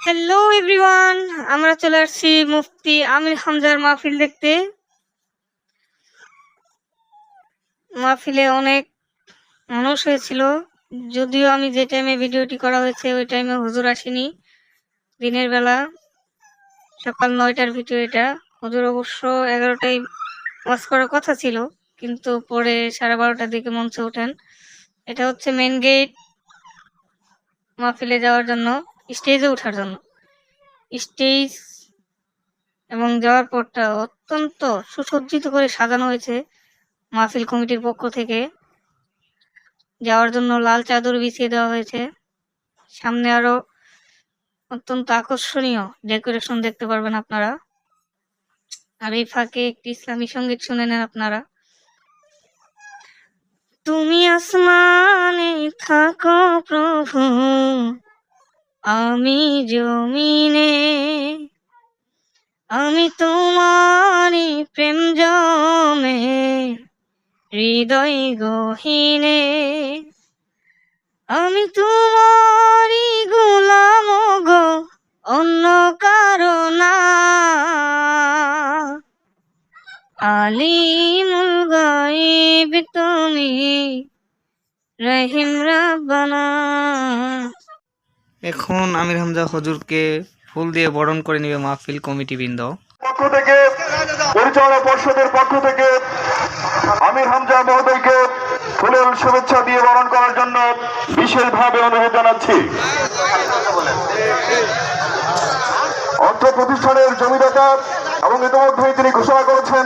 Hello everyone, আমরা চলে আসছি মুফতি আমির হামজার মাহফিল দেখতে। মাহফিলে অনেক মানুষ হয়েছিল, যদিও আমি যে টাইমে ভিডিওটি করা হয়েছে ওই টাইমে হুজুর আসেনি। দিনের বেলা সকাল 9টার ভিডিও এটা। হুজুর অবশ্য 11টায় ওয়াজ করার কথা ছিল, কিন্তু পরে 12:30টার দিকে মঞ্চে ওঠেন। এটা হচ্ছে মেন গেট মাহফিলে যাওয়ার জন্য, স্টেজে ওঠার জন্য। স্টেজ এবং যাওয়ার পরটা অত্যন্ত সুসজ্জিত করে সাজানো হয়েছে মাহফিল কমিটির পক্ষ থেকে। যাওয়ার জন্য লাল চাদর বিছিয়ে দেওয়া হয়েছে। সামনে আরো অত্যন্ত আকর্ষণীয় ডেকোরেশন দেখতে পারবেন আপনারা। আর এই ফাঁকে একটি ইসলামী সঙ্গীত শুনে নেন আপনারা। তুমি আসমানে থাকো প্রভু, আমি জমিনে, আমি তোমারই প্রেম জমে হৃদয় গহীনে, আমি তোমারই গোলাম গো, অন্য কারো না। আলিমুল গায়ব তুমি, রহিম রাব্বানা। এখন আমির হামজা হুজুরকে ফুল দিয়ে বরণ করে নিবে মাহফিল কমিটি বৃন্দ। পক্ষ থেকে, পরিচালনা পর্ষদের পক্ষ থেকে আমির হামজা মহোদয়কে ফুলের শুভেচ্ছা দিয়ে বরণ করার জন্য বিশেষভাবে অনুরোধ জানাচ্ছি। অর্থ প্রতিষ্ঠানের জমিদাতা এবং ইতিমধ্যেই তিনি ঘোষণা করেছেন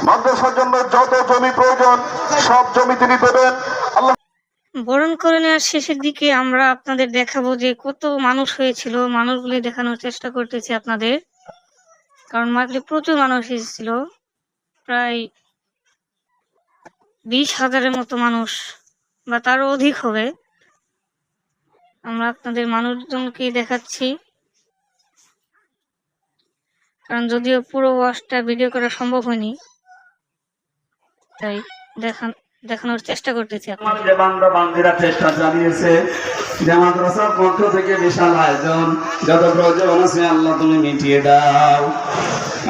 মাদ্রাসার জন্য যত জমি প্রয়োজন সব জমি তিনি দেবেন। আল্লাহ। বরণ করে নেওয়ার শেষের দিকে আমরা আপনাদের দেখাবো যে কত মানুষ হয়েছিল। মানুষগুলি দেখানোর চেষ্টা করতেছি আপনাদের, কারণ মাঠে প্রচুর মানুষ এসেছিল, প্রায় 20,000-এর মতো মানুষ বা তারও অধিক হবে। আমরা আপনাদের মানুষজনকে দেখাচ্ছি, কারণ যদিও পুরো ওয়াজটা ভিডিও করা সম্ভব হয়নি, তাই দেখানোর চেষ্টা করতেছি আপনাদের। বান্দা বান্দিরা চেষ্টা চালিয়েছে যে মাদ্রাসার পক্ষ থেকে বিশাল আয়োজন, যত প্রয়োজন আছে আল্লাহ তুমি মিটিয়ে দাও।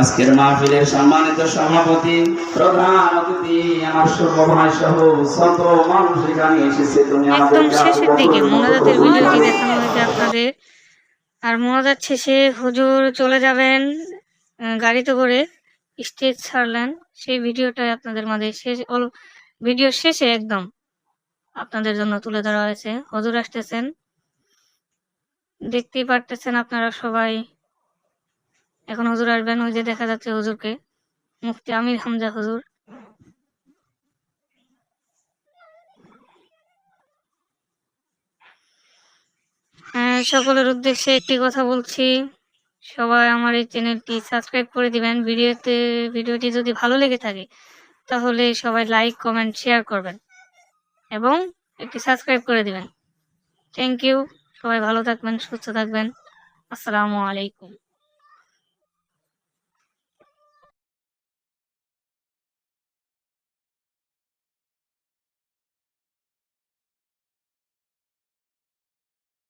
আজকের মাহফিলের সম্মানিত সভাপতি, প্রধান অতিথি, আমার ছোট ভাই সহ শত মানুষ এখানে এসেছে। তুমি একদম শেষের দিকে মোনাজাতের ভিডিওটি দেখানো হয়েছে আপনাদের। আর মোনাজাত শেষে হুজুর চলে যাবেন গাড়িতে করে, স্টেজ ছাড়লেন, সেই ভিডিওটাই আপনাদের মাঝে ভিডিও শেষে একদম আপনাদের জন্য তুলে ধরা হয়েছে। হুজুর আসতেছেন, দেখতেই পারতেছেন আপনারা সবাই। এখন হুজুর আসবেন, ওই যে দেখা যাচ্ছে হুজুরকে, মুফতি আমির হামজা হুজুর। সকলের উদ্দেশ্যে একটি কথা বলছি, সবাই আমার এই চ্যানেলটি সাবস্ক্রাইব করে দিবেন। ভিডিওটি যদি ভালো লেগে থাকে তাহলে সবাই লাইক, কমেন্ট, শেয়ার করবেন এবং একটি সাবস্ক্রাইব করে দিবেন। Thank you. সবাই ভালো থাকবেন, সুস্থ থাকবেন। আসসালামু আলাইকুম।